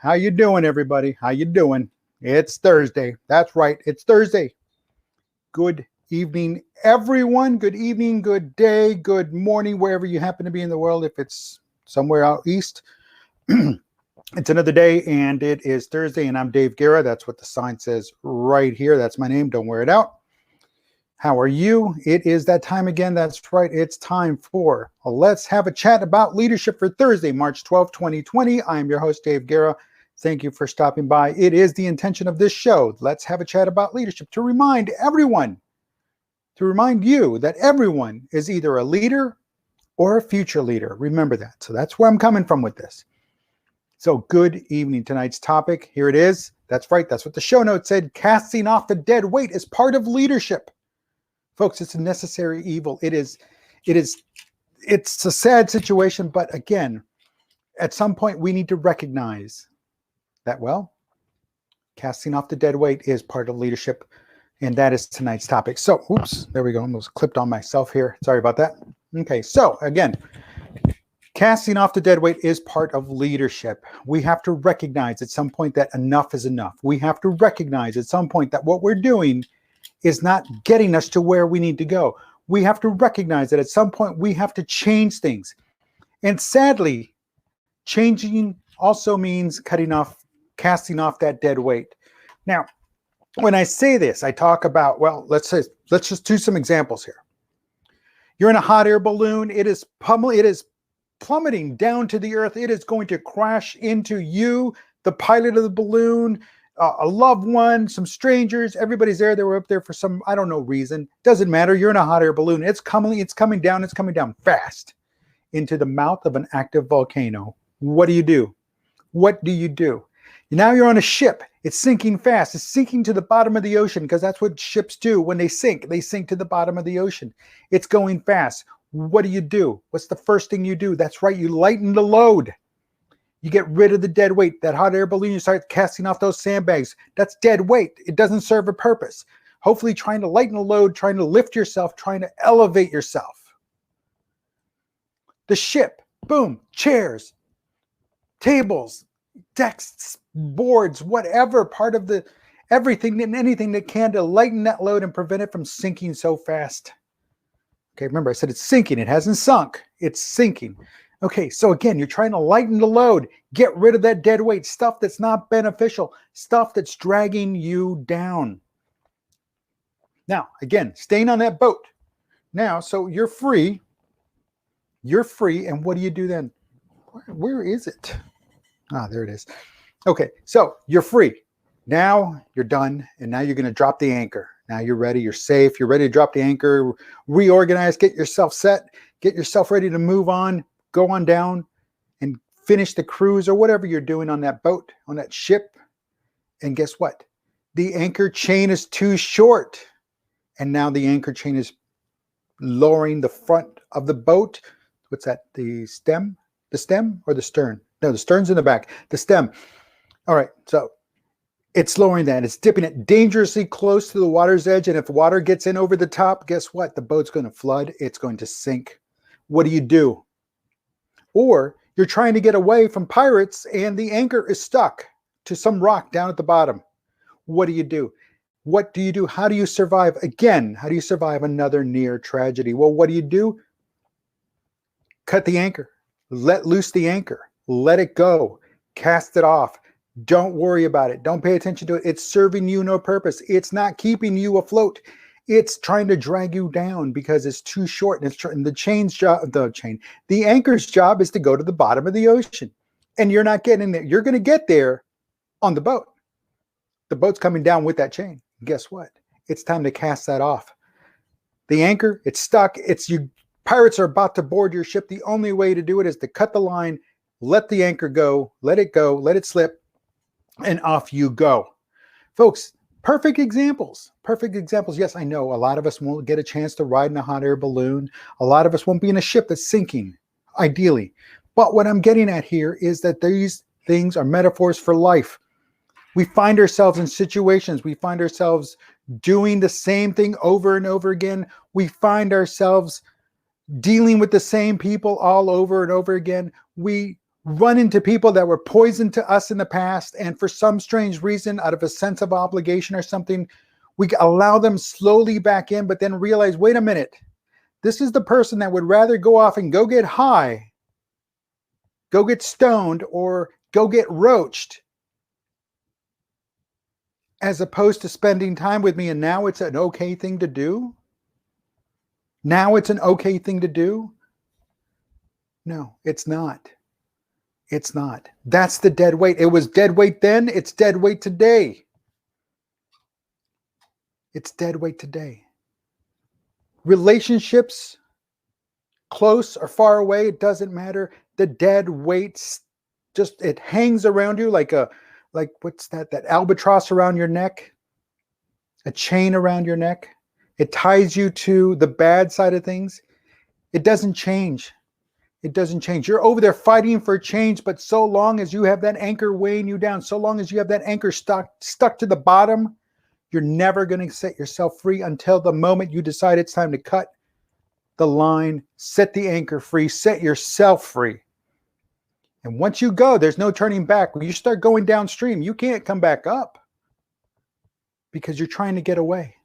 How you doing, everybody? How you doing? It's Thursday. That's right. It's Thursday. Good evening, everyone. Good evening, good day, good morning, wherever you happen to be in the world. If it's somewhere out east, it's another day, and it is Thursday, and I'm Dave Guerra. That's what the sign says right here. That's my name. Don't wear it out. How are you? It is that time again. That's right. It's time for Let's Have a Chat About Leadership for Thursday, March 12, 2020. I am your host, Dave Guerra. Thank you for stopping by. It is the intention of this show, Let's Have a Chat About Leadership, to remind everyone, to remind you that everyone is either a leader or a future leader. Remember that. So that's where I'm coming from with this. So good evening. Tonight's topic, here it is. That's right. That's what the show notes said. Casting off the dead weight is part of leadership. Folks, it's a necessary evil. It's a sad situation, but again, at some point we need to recognize that, well, casting off the dead weight is part of leadership, and that is tonight's topic. So, oops, there we go. Almost clipped on myself here. Sorry about that. Okay, so again, casting off the dead weight is part of leadership. We have to recognize at some point that enough is enough. We have to recognize at some point that what we're doing is not getting us to where we need to go. We have to recognize that at some point we have to change things. And sadly, changing also means casting off that dead weight. Now, when I say this, I talk about, well, let's just do some examples here. You're in a hot air balloon. It is plummeting down to the earth. It is going to crash into you, the pilot of the balloon, a loved one, some strangers, everybody's there. They were up there for some, I don't know, reason. Doesn't matter. You're in a hot air balloon. It's coming down fast into the mouth of an active volcano. What do you do? What do you do? Now you're on a ship. It's sinking fast. It's sinking to the bottom of the ocean, because that's what ships do when they sink. They sink to the bottom of the ocean. It's going fast. What do? What's the first thing you do? That's right. You lighten the load. You get rid of the dead weight. That hot air balloon, you start casting off those sandbags. That's dead weight. It doesn't serve a purpose. Hopefully trying to lighten the load, trying to lift yourself, trying to elevate yourself. The ship, boom, chairs, tables, desks, boards, whatever, part of everything and anything that can to lighten that load and prevent it from sinking so fast. Okay, remember I said it's sinking. It hasn't sunk. It's sinking. Okay, so again, you're trying to lighten the load, get rid of that dead weight, stuff that's not beneficial, stuff that's dragging you down. Now, again, staying on that boat. Now, so you're free, and what do you do then? Where is it? Ah, there it is. Okay, so you're free. Now you're done, and now you're going to drop the anchor. Now you're ready, you're safe, you're ready to drop the anchor, reorganize, get yourself set, get yourself ready to move on. Go on down and finish the cruise or whatever you're doing on that boat, on that ship. And guess what? The anchor chain is too short. And now the anchor chain is lowering the front of the boat. What's that? The stem? The stem or the stern? No, the stern's in the back. The stem. All right. So it's lowering that. It's dipping it dangerously close to the water's edge. And if water gets in over the top, guess what? The boat's going to flood. It's going to sink. What do? Or you're trying to get away from pirates and the anchor is stuck to some rock down at the bottom. What do? What do you do? How do you survive? Again, how do you survive another near tragedy? Well, what do? Cut the anchor. Let loose the anchor. Let it go. Cast it off. Don't worry about it. Don't pay attention to it. It's serving you no purpose. It's not keeping you afloat. It's trying to drag you down because it's too short, and the anchor's job is to go to the bottom of the ocean, and you're not getting there. You're going to get there on the boat. The boat's coming down with that chain. Guess what? It's time to cast that off. The anchor, it's stuck. Pirates are about to board your ship. The only way to do it is to cut the line, let the anchor go, let it slip, and off you go. Folks, perfect examples. Yes, I know a lot of us won't get a chance to ride in a hot air balloon. A lot of us won't be in a ship that's sinking, ideally. But what I'm getting at here is that these things are metaphors for life. We find ourselves in situations. We find ourselves doing the same thing over and over again. We find ourselves dealing with the same people all over and over again. We run into people that were poison to us in the past, and for some strange reason, out of a sense of obligation or something, we allow them slowly back in, but then realize, wait a minute, this is the person that would rather go off and go get high, go get stoned, or go get roached, as opposed to spending time with me, and now it's an okay thing to do? Now it's an okay thing to do? No, it's not. It's not. That's the dead weight. It was dead weight then, it's dead weight today. It's dead weight today. Relationships, close or far away, it doesn't matter. The dead weight, just, it hangs around you like what's that albatross around your neck, a chain around your neck. It ties you to the bad side of things. It doesn't change. It doesn't change. You're over there fighting for change, but so long as you have that anchor weighing you down, so long as you have that anchor stuck to the bottom, you're never going to set yourself free until the moment you decide it's time to cut the line, set the anchor free, set yourself free. And once you go, there's no turning back. When you start going downstream, you can't come back up because you're trying to get away.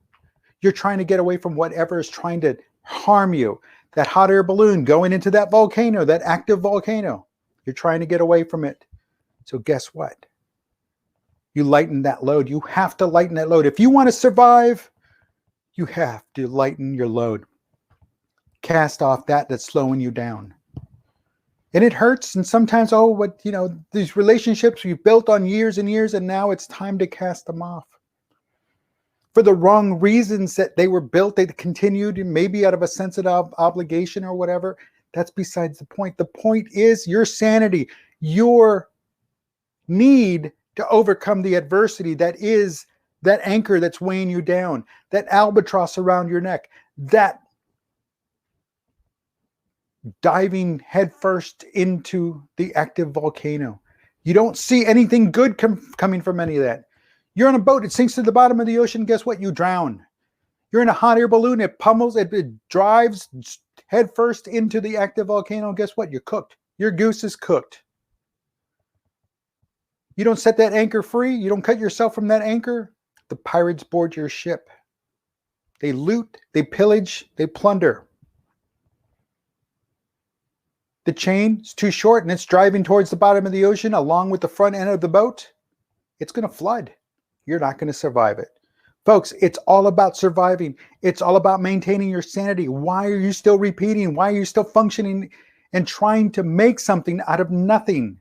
You're trying to get away from whatever is trying to harm you. That hot air balloon going into that volcano, that active volcano. You're trying to get away from it. So guess what? You lighten that load. You have to lighten that load. If you want to survive, you have to lighten your load. Cast off that's slowing you down. And it hurts. And sometimes, these relationships you've built on years and years, and now it's time to cast them off. For the wrong reasons that they were built, they continued, maybe out of a sense of obligation or whatever. That's besides the point. The point is your sanity, your need to overcome the adversity that is that anchor that's weighing you down, that albatross around your neck, that diving headfirst into the active volcano. You don't see anything good coming from any of that. You're on a boat, it sinks to the bottom of the ocean, guess what? You drown. You're in a hot air balloon, it pummels, it drives headfirst into the active volcano, guess what? You're cooked. Your goose is cooked. You don't set that anchor free, you don't cut yourself from that anchor, the pirates board your ship. They loot, they pillage, they plunder. The chain is too short and it's driving towards the bottom of the ocean along with the front end of the boat. It's going to flood. You're not going to survive it. Folks, it's all about surviving. It's all about maintaining your sanity. Why are you still repeating? Why are you still functioning and trying to make something out of nothing?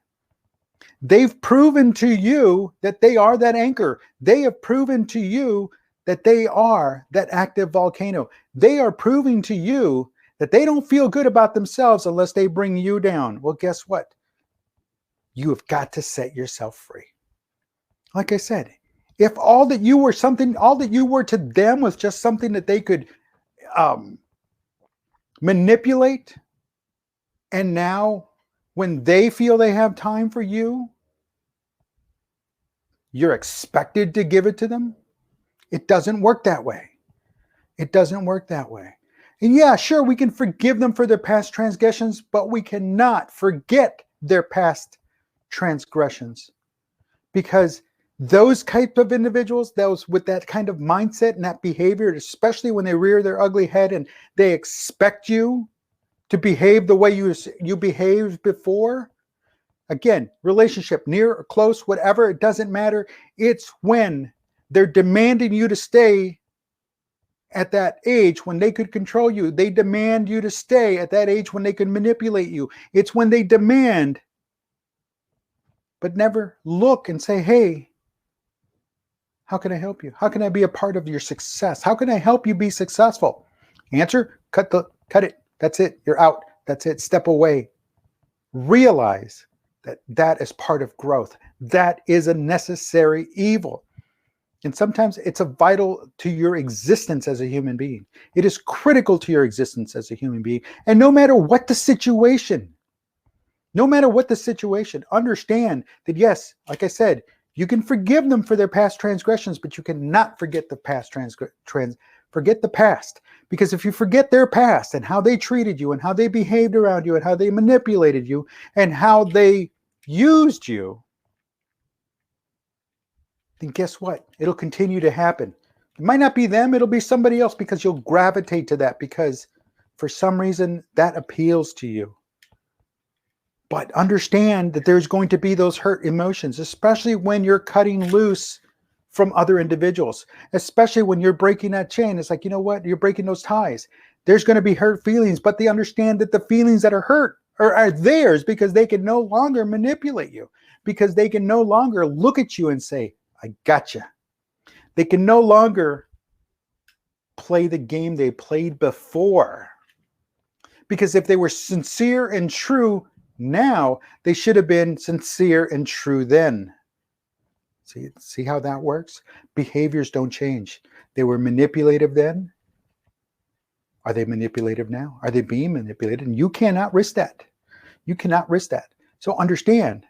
They've proven to you that they are that anchor. They have proven to you that they are that active volcano. They are proving to you that they don't feel good about themselves unless they bring you down. Well, guess what? You have got to set yourself free. Like I said, if all that you were to them was just something that they could manipulate, and now when they feel they have time for you, you're expected to give it to them, it doesn't work that way. It doesn't work that way. And yeah, sure, we can forgive them for their past transgressions, but we cannot forget their past transgressions. Because those type of individuals, those with that kind of mindset and that behavior, especially when they rear their ugly head and they expect you to behave the way you behaved before, again, relationship, near or close, whatever, it doesn't matter. It's when they're demanding you to stay at that age when they could control you. They demand you to stay at that age when they can manipulate you. It's when they demand, but never look and say, hey, how can I help you? How can I be a part of your success? How can I help you be successful? Answer, cut it. That's it. You're out. That's it. Step away. Realize that is part of growth. That is a necessary evil. And sometimes it's a vital to your existence as a human being. It is critical to your existence as a human being. And no matter what the situation, understand that yes, like I said, you can forgive them for their past transgressions, but you cannot forget the past forget the past. Because if you forget their past and how they treated you and how they behaved around you and how they manipulated you and how they used you, then guess what? It'll continue to happen. It might not be them, it'll be somebody else, because you'll gravitate to that because for some reason that appeals to you. But understand that there's going to be those hurt emotions, especially when you're cutting loose from other individuals, especially when you're breaking that chain. It's like, you know what? You're breaking those ties. There's going to be hurt feelings, but they understand that the feelings that are hurt are theirs because they can no longer manipulate you, because they can no longer look at you and say, I gotcha. They can no longer play the game they played before. Because if they were sincere and true now, they should have been sincere and true then. See how that works? Behaviors don't change. They were manipulative then. Are they manipulative now? Are they being manipulated? And you cannot risk that. You cannot risk that. So understand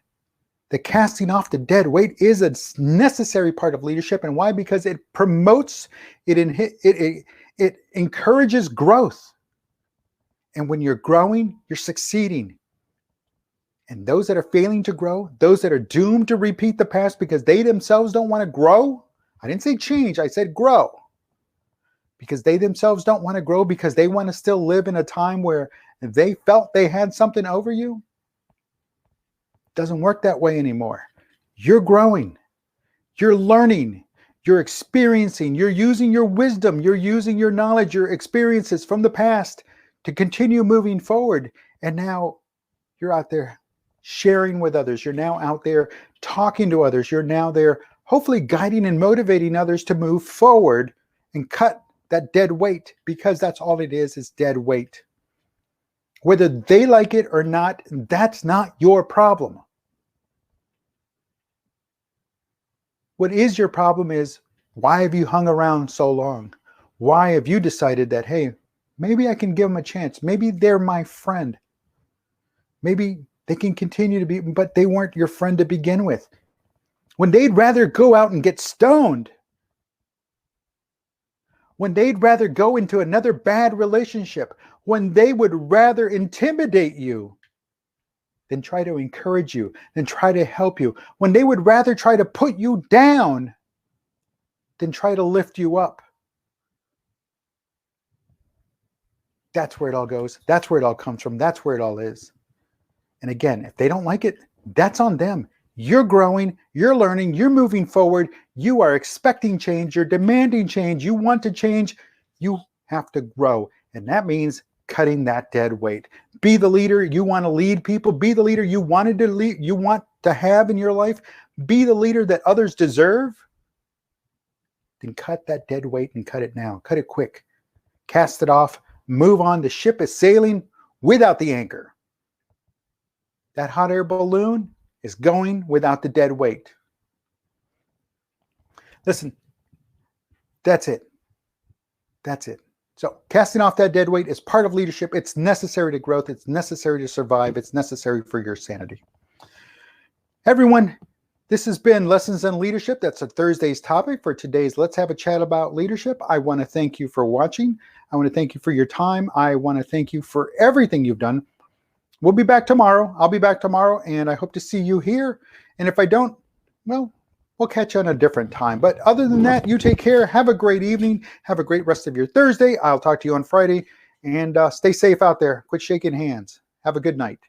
that casting off the dead weight is a necessary part of leadership. And why? Because it promotes, it encourages growth. And when you're growing, you're succeeding. And those that are failing to grow, those that are doomed to repeat the past because they themselves don't want to grow. I didn't say change, I said grow. Because they themselves don't want to grow, because they want to still live in a time where they felt they had something over you. It doesn't work that way anymore. You're growing. You're learning. You're experiencing. You're using your wisdom. You're using your knowledge, your experiences from the past to continue moving forward. And now you're out there sharing with others. You're now out there talking to others. You're now there hopefully guiding and motivating others to move forward and cut that dead weight, because that's all it is dead weight. Whether they like it or not, that's not your problem. What is your problem is, why have you hung around so long? Why have you decided that, hey, maybe I can give them a chance. Maybe they're my friend. Maybe they can continue to be, but they weren't your friend to begin with. When they'd rather go out and get stoned, when they'd rather go into another bad relationship, when they would rather intimidate you than try to encourage you, than try to help you, when they would rather try to put you down than try to lift you up. That's where it all goes. That's where it all comes from. That's where it all is. And again, if they don't like it, that's on them. You're growing, you're learning, you're moving forward. You are expecting change. You're demanding change. You want to change. You have to grow. And that means cutting that dead weight. Be the leader you want to lead people. Be the leader you wanted to lead, you want to have in your life. Be the leader that others deserve. Then cut that dead weight and cut it now. Cut it quick. Cast it off. Move on. The ship is sailing without the anchor. That hot air balloon is going without the dead weight. Listen, that's it. That's it. So casting off that dead weight is part of leadership. It's necessary to growth. It's necessary to survive. It's necessary for your sanity. Everyone, this has been Lessons in Leadership. That's a Thursday's topic for today's Let's Have a Chat About Leadership. I want to thank you for watching. I want to thank you for your time. I want to thank you for everything you've done. We'll be back tomorrow. I'll be back tomorrow, and I hope to see you here. And if I don't, well, we'll catch you on a different time. But other than that, you take care. Have a great evening. Have a great rest of your Thursday. I'll talk to you on Friday. And stay safe out there. Quit shaking hands. Have a good night.